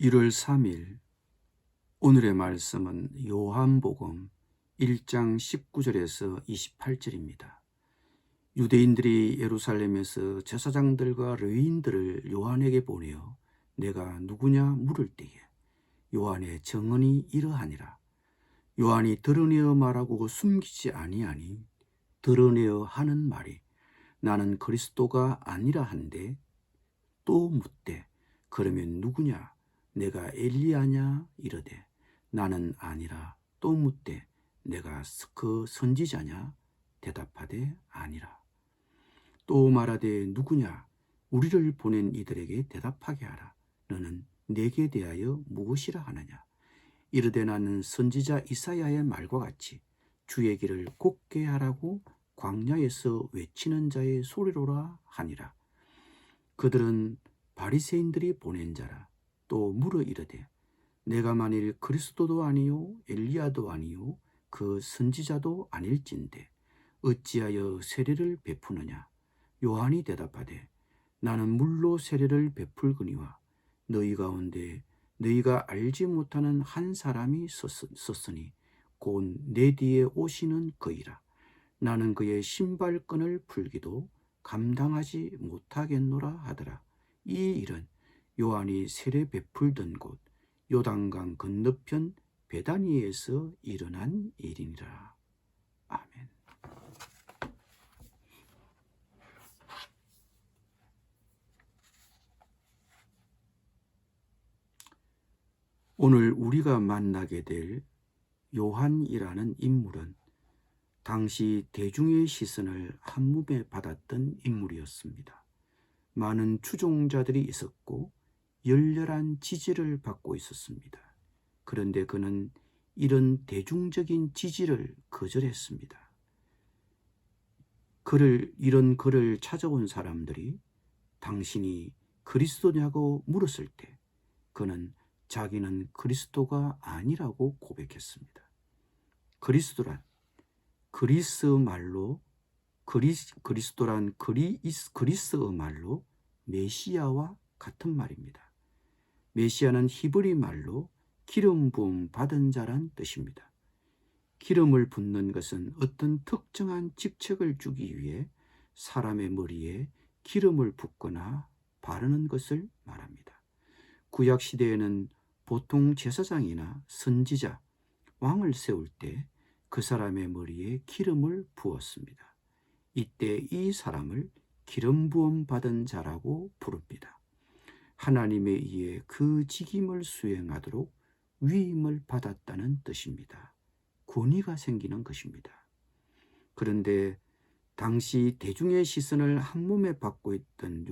1월 3일 오늘의 말씀은 요한복음 1장 19절에서 28절입니다. 유대인들이 예루살렘에서 제사장들과 레위인들을 요한에게 보내어 내가 누구냐 물을 때에 요한의 정언이 이러하니라. 요한이 드러내어 말하고 숨기지 아니하니 드러내어 하는 말이 나는 그리스도가 아니라 한데, 또 묻되 그러면 누구냐 내가 엘리야냐 이르되 나는 아니라. 또 묻되 내가 그 선지자냐 대답하되 아니라. 또 말하되 누구냐 우리를 보낸 이들에게 대답하게 하라. 너는 내게 대하여 무엇이라 하느냐. 이르되 나는 선지자 이사야의 말과 같이 주의 길을 곱게 하라고 광야에서 외치는 자의 소리로라 하니라. 그들은 바리새인들이 보낸 자라. 또 물어 이르되 내가 만일 그리스도도 아니요 엘리야도 아니요 그 선지자도 아닐진데 어찌하여 세례를 베푸느냐. 요한이 대답하되 나는 물로 세례를 베풀거니와 너희 가운데 너희가 알지 못하는 한 사람이 섰으니 곧 내 뒤에 오시는 그이라. 나는 그의 신발끈을 풀기도 감당하지 못하겠노라 하더라. 이 일은 요한이 세례 베풀던 곳 요단강 건너편 베다니에서 일어난 일이니라. 아멘. 오늘 우리가 만나게 될 요한이라는 인물은 당시 대중의 시선을 한몸에 받았던 인물이었습니다. 많은 추종자들이 있었고 열렬한 지지를 받고 있었습니다. 그런데 그는 이런 대중적인 지지를 거절했습니다. 이런 그를 찾아온 사람들이 당신이 그리스도냐고 물었을 때 그는 자기는 그리스도가 아니라고 고백했습니다. 그리스도란 그리스어 말로 메시아와 같은 말입니다. 메시아는 히브리 말로 기름 부음 받은 자란 뜻입니다. 기름을 붓는 것은 어떤 특정한 직책을 주기 위해 사람의 머리에 기름을 붓거나 바르는 것을 말합니다. 구약 시대에는 보통 제사장이나 선지자, 왕을 세울 때 그 사람의 머리에 기름을 부었습니다. 이때 이 사람을 기름 부음 받은 자라고 부릅니다. 하나님에 의해 그 직임을 수행하도록 위임을 받았다는 뜻입니다. 권위가 생기는 것입니다. 그런데 당시 대중의 시선을 한몸에 받고 있던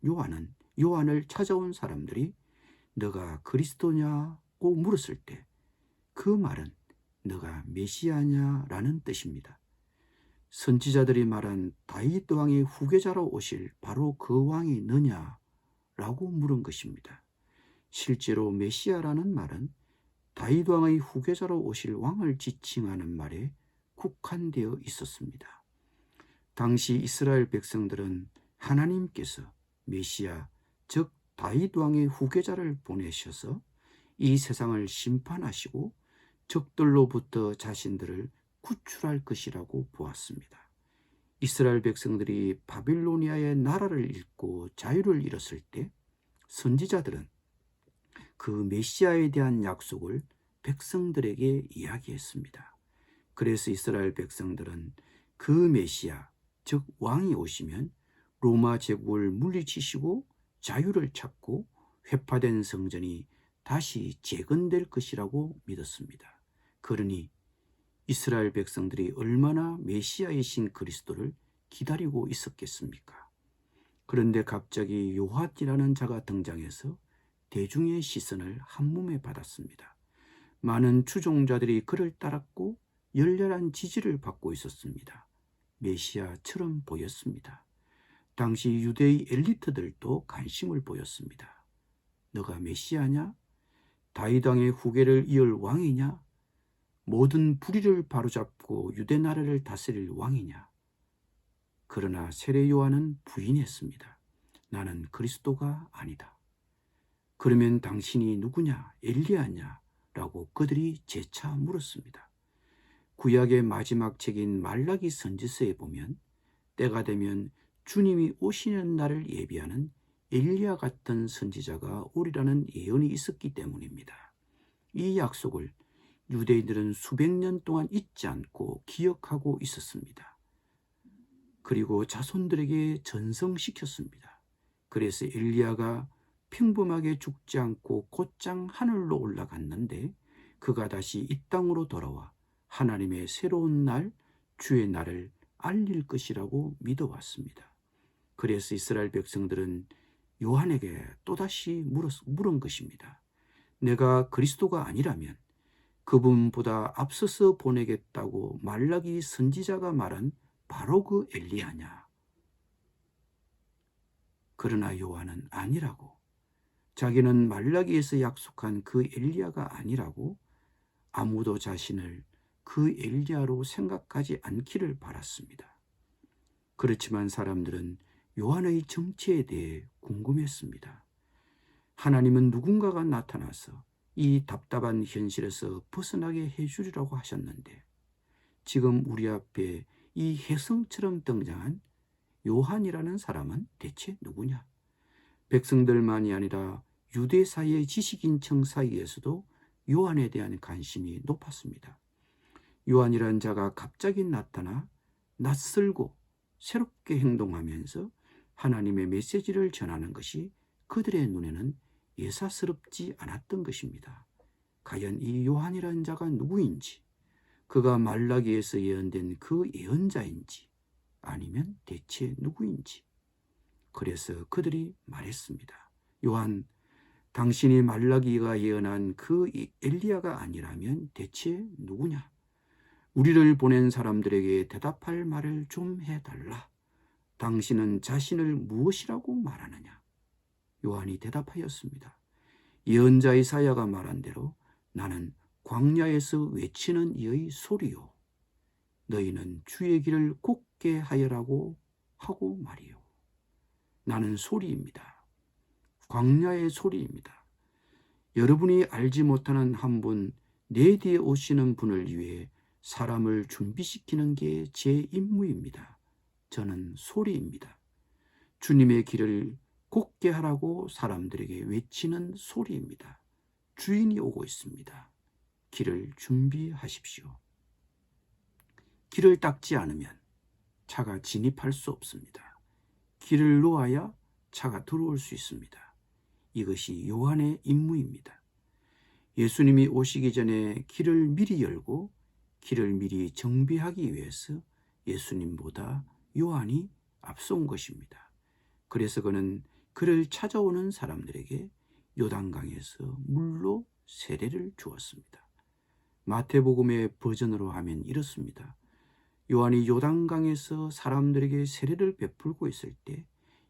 요한을 찾아온 사람들이 너가 그리스도냐고 물었을 때 그 말은 너가 메시아냐라는 뜻입니다. 선지자들이 말한 다윗 왕의 후계자로 오실 바로 그 왕이 너냐라고 물은 것입니다. 실제로 메시아라는 말은 다윗 왕의 후계자로 오실 왕을 지칭하는 말에 국한되어 있었습니다. 당시 이스라엘 백성들은 하나님께서 메시아, 즉 다윗 왕의 후계자를 보내셔서 이 세상을 심판하시고 적들로부터 자신들을 구출할 것이라고 보았습니다. 이스라엘 백성들이 바빌로니아의 나라를 잃고 자유를 잃었을 때 선지자들은 그 메시아에 대한 약속을 백성들에게 이야기했습니다. 그래서 이스라엘 백성들은 그 메시아, 즉 왕이 오시면 로마 제국을 물리치시고 자유를 찾고 회파된 성전이 다시 재건될 것이라고 믿었습니다. 그러니 이스라엘 백성들이 얼마나 메시아이신 그리스도를 기다리고 있었겠습니까? 그런데 갑자기 요한이라는 자가 등장해서 대중의 시선을 한몸에 받았습니다. 많은 추종자들이 그를 따랐고 열렬한 지지를 받고 있었습니다. 메시아처럼 보였습니다. 당시 유대의 엘리트들도 관심을 보였습니다. 너가 메시아냐? 다윗 왕의 후계를 이을 왕이냐? 모든 불의를 바로잡고 유대 나라를 다스릴 왕이냐? 그러나 세례 요한은 부인했습니다. 나는 그리스도가 아니다. 그러면 당신이 누구냐? 엘리야냐? 라고 그들이 재차 물었습니다. 구약의 마지막 책인 말라기 선지서에 보면 때가 되면 주님이 오시는 날을 예비하는 엘리야 같은 선지자가 오리라는 예언이 있었기 때문입니다. 이 약속을 유대인들은 수백 년 동안 잊지 않고 기억하고 있었습니다. 그리고 자손들에게 전성시켰습니다. 그래서 엘리야가 평범하게 죽지 않고 곧장 하늘로 올라갔는데 그가 다시 이 땅으로 돌아와 하나님의 새로운 날, 주의 날을 알릴 것이라고 믿어왔습니다. 그래서 이스라엘 백성들은 요한에게 또다시 물은 것입니다. 내가 그리스도가 아니라면 그분보다 앞서서 보내겠다고 말라기 선지자가 말한 바로 그 엘리야냐? 그러나 요한은 아니라고, 자기는 말라기에서 약속한 그 엘리야가 아니라고, 아무도 자신을 그 엘리야로 생각하지 않기를 바랐습니다. 그렇지만 사람들은 요한의 정체에 대해 궁금했습니다. 하나님은 누군가가 나타나서 이 답답한 현실에서 벗어나게 해주리라고 하셨는데 지금 우리 앞에 이 혜성처럼 등장한 요한이라는 사람은 대체 누구냐? 백성들만이 아니라 유대 사이의 지식인층 사이에서도 요한에 대한 관심이 높았습니다. 요한이란 자가 갑자기 나타나 낯설고 새롭게 행동하면서 하나님의 메시지를 전하는 것이 그들의 눈에는 예사스럽지 않았던 것입니다. 과연 이 요한이라는 자가 누구인지, 그가 말라기에서 예언된 그 예언자인지, 아니면 대체 누구인지. 그래서 그들이 말했습니다. 요한, 당신이 말라기가 예언한 그 엘리야가 아니라면 대체 누구냐? 우리를 보낸 사람들에게 대답할 말을 좀 해달라. 당신은 자신을 무엇이라고 말하느냐? 요한이 대답하였습니다. 예언자 이사야가 말한 대로 나는 광야에서 외치는 이의 소리요. 너희는 주의 길을 곱게 하여라고 하고 말이요. 나는 소리입니다. 광야의 소리입니다. 여러분이 알지 못하는 한 분, 내 뒤에 오시는 분을 위해 사람을 준비시키는 게 제 임무입니다. 저는 소리입니다. 주님의 길을 곱게 하라고 사람들에게 외치는 소리입니다. 주인이 오고 있습니다. 길을 준비하십시오. 길을 닦지 않으면 차가 진입할 수 없습니다. 길을 놓아야 차가 들어올 수 있습니다. 이것이 요한의 임무입니다. 예수님이 오시기 전에 길을 미리 열고 길을 미리 정비하기 위해서 예수님보다 요한이 앞서온 것입니다. 그래서 그는 그를 찾아오는 사람들에게 요단강에서 물로 세례를 주었습니다. 마태복음의 버전으로 하면 이렇습니다. 요한이 요단강에서 사람들에게 세례를 베풀고 있을 때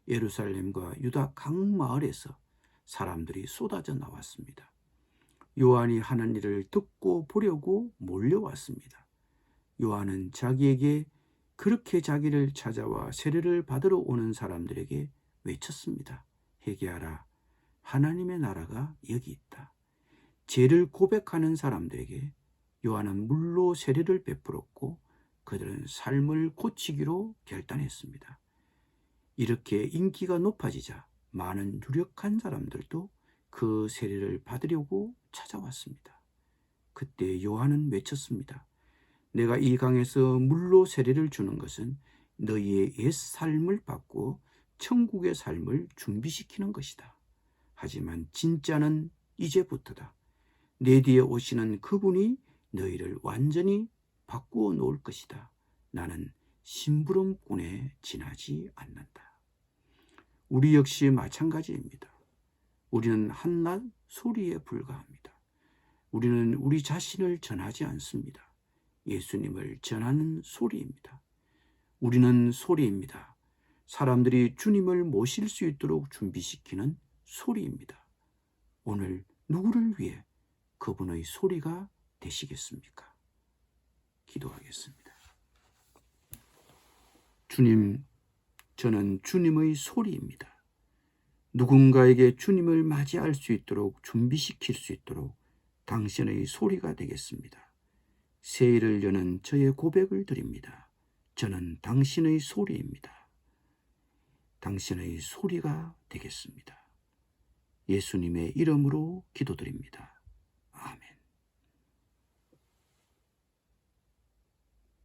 예루살렘과 유다 각 마을에서 사람들이 쏟아져 나왔습니다. 요한이 하는 일을 듣고 보려고 몰려왔습니다. 요한은 자기에게 그렇게 자기를 찾아와 세례를 받으러 오는 사람들에게 외쳤습니다. 회개하라. 하나님의 나라가 여기 있다. 죄를 고백하는 사람들에게 요한은 물로 세례를 베풀었고 그들은 삶을 고치기로 결단했습니다. 이렇게 인기가 높아지자 많은 유력한 사람들도 그 세례를 받으려고 찾아왔습니다. 그때 요한은 외쳤습니다. 내가 이 강에서 물로 세례를 주는 것은 너희의 옛 삶을 바꾸어 천국의 삶을 준비시키는 것이다. 하지만 진짜는 이제부터다. 내 뒤에 오시는 그분이 너희를 완전히 바꾸어 놓을 것이다. 나는 심부름꾼에 지나지 않는다. 우리 역시 마찬가지입니다. 우리는 한낱 소리에 불과합니다. 우리는 우리 자신을 전하지 않습니다. 예수님을 전하는 소리입니다. 우리는 소리입니다. 사람들이 주님을 모실 수 있도록 준비시키는 소리입니다. 오늘 누구를 위해 그분의 소리가 되시겠습니까? 기도하겠습니다. 주님, 저는 주님의 소리입니다. 누군가에게 주님을 맞이할 수 있도록 준비시킬 수 있도록 당신의 소리가 되겠습니다. 새해를 여는 저의 고백을 드립니다. 저는 당신의 소리입니다. 당신의 소리가 되겠습니다. 예수님의 이름으로 기도드립니다.